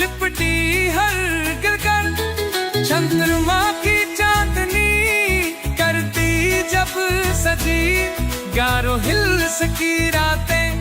लिपटी हर गिरकर चंद्रमा की चांदनी करती जब सजी गारो हिल्स की रातें